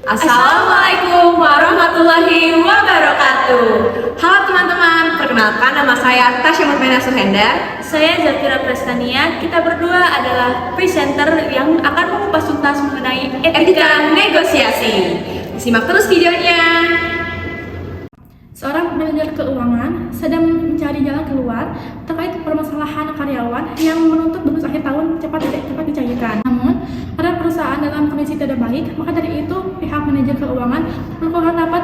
Assalamualaikum warahmatullahi wabarakatuh. Halo teman-teman, perkenalkan nama saya Tasya Murmena Suhendar. Saya Zafira Prestania. Kita berdua adalah presenter yang akan mengupas tuntas mengenai Etika negosiasi. Simak terus videonya. Seorang manajer keuangan sedang mencari jalan keluar terkait permasalahan karyawan yang menuntut bonus akhir tahun cepat dicairkan. Namun, karena perusahaan dalam kondisi tidak baik, maka dari itu pihak manajer keuangan melakukan rapat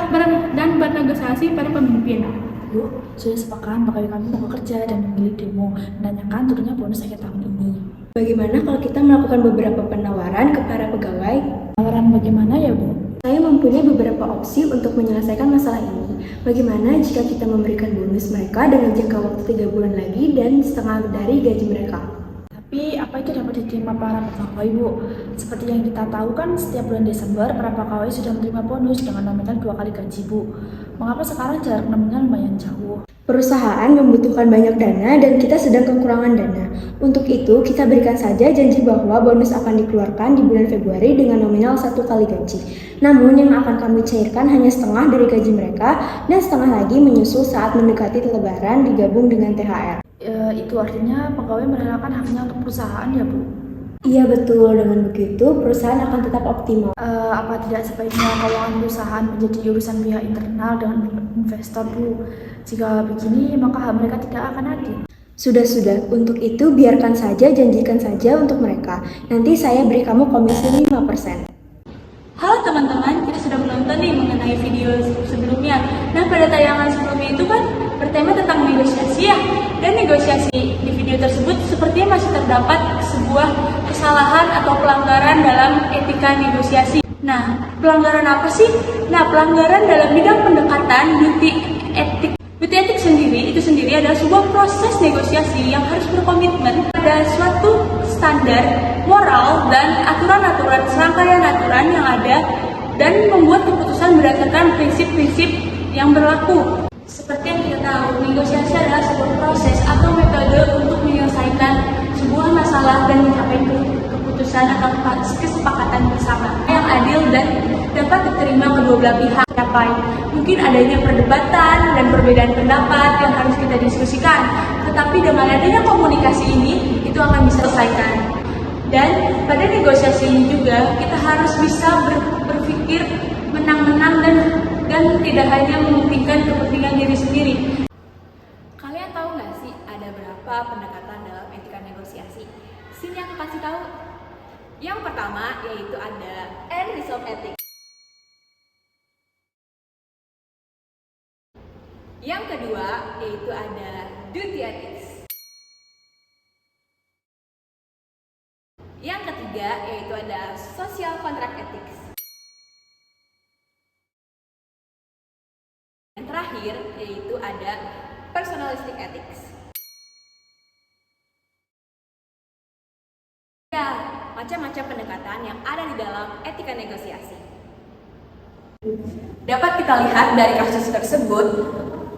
dan bernegosiasi pada pemimpin. Bu, sudah sepakat pegawai kami mau bekerja dan memilih demo menanyakan turunnya bonus akhir tahun ini. Bagaimana kalau kita melakukan beberapa penawaran ke para pegawai? Penawaran bagaimana ya, Bu? Saya mempunyai beberapa opsi untuk menyelesaikan masalah ini. Bagaimana jika kita memberikan bonus mereka dengan jangka waktu 3 bulan lagi dan setengah dari gaji mereka? Tapi apa itu dapat diterima para pegawai, Bu? Seperti yang kita tahu kan setiap bulan Desember para pegawai sudah menerima bonus dengan nominal 2 kali gaji, Bu. Mengapa sekarang jarak nominal lumayan jauh? Perusahaan membutuhkan banyak dana dan kita sedang kekurangan dana. Untuk itu, kita berikan saja janji bahwa bonus akan dikeluarkan di bulan Februari dengan nominal 1 kali gaji. Namun yang akan kami cairkan hanya setengah dari gaji mereka dan setengah lagi menyusul saat mendekati Lebaran digabung dengan THR. Itu artinya pegawai merelakan haknya untuk perusahaan ya, Bu? Iya betul, dengan begitu perusahaan akan tetap optimal. Apa tidak sebaiknya keuangan perusahaan menjadi urusan pihak internal dengan investor, Bu? Jika begini, maka hak mereka tidak akan adil. Sudah, untuk itu biarkan saja, janjikan saja untuk mereka. Nanti saya beri kamu komisi 5%. Halo teman-teman, kita sudah menonton nih mengenai video sebelumnya. Nah, pada tayangan sebelumnya itu kan bertema tentang negosiasi ya. Dan negosiasi di video tersebut sepertinya masih terdapat sebuah kesalahan atau pelanggaran dalam etika negosiasi. Nah, pelanggaran apa sih? Nah, pelanggaran dalam bidang pendekatan beauty etik. Beauty etik sendiri adalah sebuah proses negosiasi yang harus berkomitmen pada suatu standar moral dan aturan-aturan, serangkaian aturan yang ada dan membuat keputusan berdasarkan prinsip-prinsip yang berlaku. Seperti yang kita tahu, negosiasi adalah sebuah proses atau metode untuk menyelesaikan sebuah masalah dan mencapai keputusan atau kesepakatan bersama yang adil dan dapat diterima kedua belah pihak. Mungkin adanya perdebatan dan perbedaan pendapat yang harus kita diskusikan, tetapi dengan adanya komunikasi ini itu akan bisa diselesaikan. Dan pada negosiasi ini juga kita harus bisa berpikir menang-menang dan tidak hanya mementingkan kepentingan diri sendiri. Kalian tahu nggak sih ada berapa pendekatan dalam etika negosiasi? Sini aku kasih tahu. Yang pertama yaitu ada end result ethics. Yang kedua yaitu ada duty ethics. Yang ketiga yaitu ada social contract ethics. Yang terakhir yaitu ada personalistic ethics. Ya, macam-macam pendekatan yang ada di dalam etika negosiasi. Dapat kita lihat dari kasus tersebut,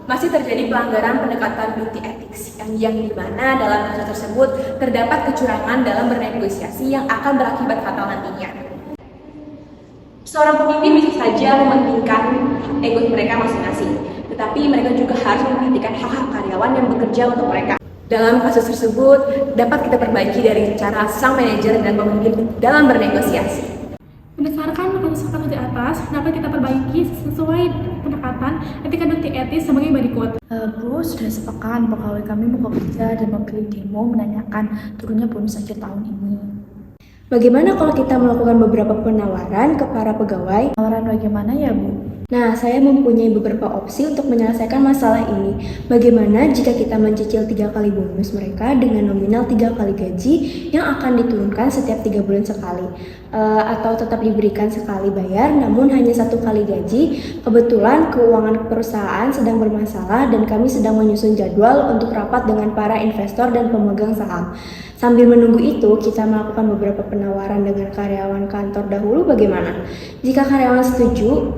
masih terjadi pelanggaran pendekatan beauty ethics yang dimana dalam kasus tersebut terdapat kecurangan dalam bernegosiasi yang akan berakibat fatal nantinya. Seorang pemimpin bisa saja mementingkan ego mereka masing-masing, tetapi mereka juga harus memperhatikan hak-hak karyawan yang bekerja untuk mereka. Dalam kasus tersebut dapat kita perbaiki dari cara sang manajer dan pemimpin dalam bernegosiasi. Berdasarkan kasus-kasus di atas, dapat kita perbaiki sesuai pendekatan etika duty etis sebagai berikut. Bu, sudah sepakat pegawai kami mau bekerja dan memilih demo menanyakan turunnya bonus akhir tahun ini. Bagaimana kalau kita melakukan beberapa penawaran ke para pegawai? Penawaran bagaimana ya, Bu? Nah, saya mempunyai beberapa opsi untuk menyelesaikan masalah ini. Bagaimana jika kita mencicil 3 kali bonus mereka dengan nominal 3 kali gaji yang akan diturunkan setiap 3 bulan sekali? Atau tetap diberikan sekali bayar namun hanya 1 kali gaji. Kebetulan keuangan perusahaan sedang bermasalah dan kami sedang menyusun jadwal untuk rapat dengan para investor dan pemegang saham. Sambil menunggu itu, kita melakukan beberapa penawaran dengan karyawan kantor dahulu. Bagaimana? Jika karyawan setuju,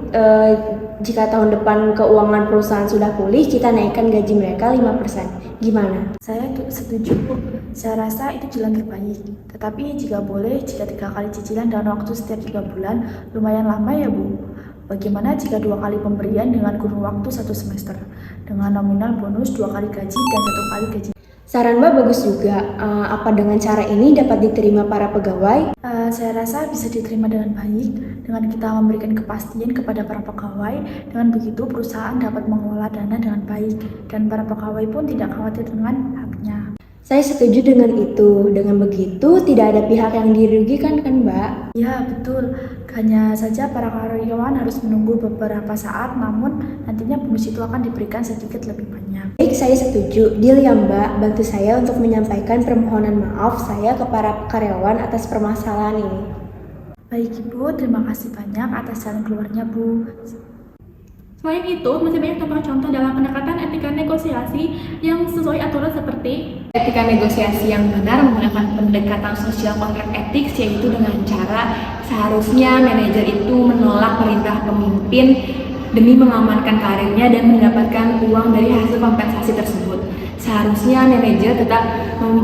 jika tahun depan keuangan perusahaan sudah pulih, kita naikkan gaji mereka 5%. Gimana? Saya setuju, Bu. Saya rasa itu jalan terbaik. Tetapi jika boleh, jika 3 kali cicilan dalam waktu setiap 3 bulan, lumayan lama ya, Bu. Bagaimana jika 2 kali pemberian dengan kurun waktu 1 semester, dengan nominal bonus 2 kali gaji dan 1 kali gaji? Saran Mbak bagus juga. Apa dengan cara ini dapat diterima para pegawai? Saya rasa bisa diterima dengan baik dengan kita memberikan kepastian kepada para pegawai. Dengan begitu perusahaan dapat mengelola dana dengan baik dan para pegawai pun tidak khawatir dengan haknya. Saya setuju dengan itu. Dengan begitu tidak ada pihak yang dirugikan kan Mbak? Ya betul, hanya saja para karyawan harus menunggu beberapa saat, namun nantinya bonus itu akan diberikan sedikit lebih banyak. Baik, saya setuju. Deal ya Mbak, bantu saya untuk menyampaikan permohonan maaf saya ke para karyawan atas permasalahan ini. Baik Ibu, terima kasih banyak atas jalan keluarnya Bu. Selain itu, masih banyak contoh-contoh dalam pendekatan etika negosiasi yang sesuai aturan seperti Etika negosiasi yang benar menggunakan pendekatan sosial kontrak etik, yaitu dengan cara seharusnya manajer itu menolak perintah pemimpin demi mengamankan karirnya dan mendapatkan uang dari hasil kompensasi tersebut. Seharusnya manajer tetap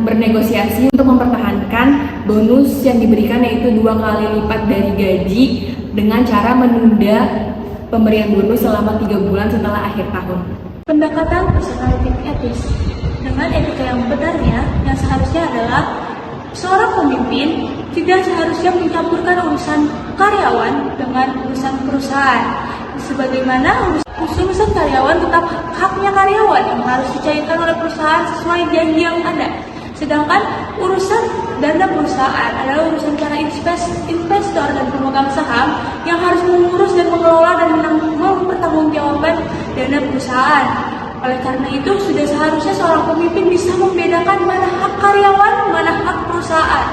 bernegosiasi untuk mempertahankan bonus yang diberikan, yaitu 2 kali lipat dari gaji, dengan cara menunda pemberian bonus selama 3 bulan setelah akhir tahun. Pendekatan psikologi etis dengan etika yang benarnya yang seharusnya adalah seorang pemimpin tidak seharusnya mencampurkan urusan karyawan dengan urusan perusahaan. Sebagaimana urusan karyawan tetap haknya karyawan yang harus dicairkan oleh perusahaan sesuai janji yang ada. Sedangkan urusan dana perusahaan adalah urusan para investor dan pemegang saham yang harus mengurus dan mengelola dan mempertanggungjawabkan dana perusahaan. Oleh karena itu, sudah seharusnya seorang pemimpin bisa membedakan mana hak karyawan, mana hak perusahaan,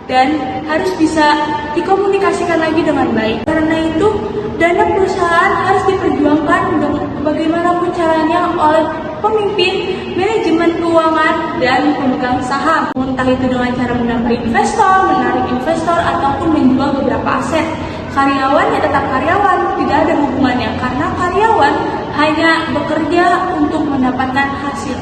dan harus bisa dikomunikasikan lagi dengan baik. Karena itu, dana perusahaan harus diperjuangkan bagaimanapun caranya oleh pemimpin, manajemen keuangan, dan pemegang saham. Entah itu dengan cara menambah investor, menarik investor, ataupun menjual beberapa aset. Karyawan ya tetap karyawan, tidak ada hubungannya karena karyawan hanya bekerja untuk mendapatkan hasil.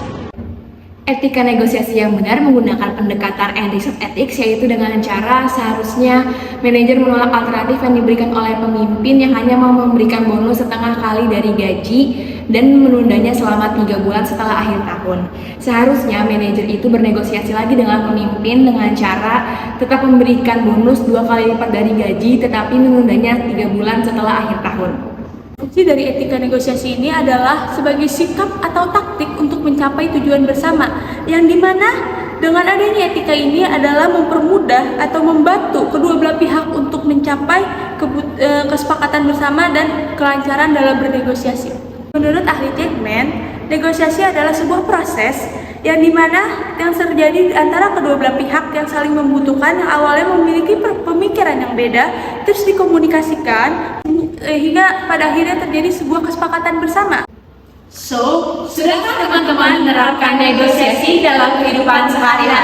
Etika negosiasi yang benar menggunakan pendekatan ethics of ethics, yaitu dengan cara seharusnya manajer menolak alternatif yang diberikan oleh pemimpin yang hanya mau memberikan bonus setengah kali dari gaji dan menundanya selama 3 bulan setelah akhir tahun. Seharusnya manajer itu bernegosiasi lagi dengan pemimpin dengan cara tetap memberikan bonus 2 kali lipat dari gaji tetapi menundanya 3 bulan setelah akhir tahun. Fungsi dari etika negosiasi ini adalah sebagai sikap atau taktik untuk mencapai tujuan bersama, yang dimana dengan adanya etika ini adalah mempermudah atau membantu kedua belah pihak untuk mencapai kesepakatan bersama dan kelancaran dalam bernegosiasi. Menurut ahli Jackman, negosiasi adalah sebuah proses yang dimana yang terjadi antara kedua belah pihak yang saling membutuhkan, yang awalnya memiliki pemikiran yang beda, terus dikomunikasikan hingga pada akhirnya terjadi sebuah kesepakatan bersama. So, sudahkah teman-teman menerapkan negosiasi dalam kehidupan sehari-hari?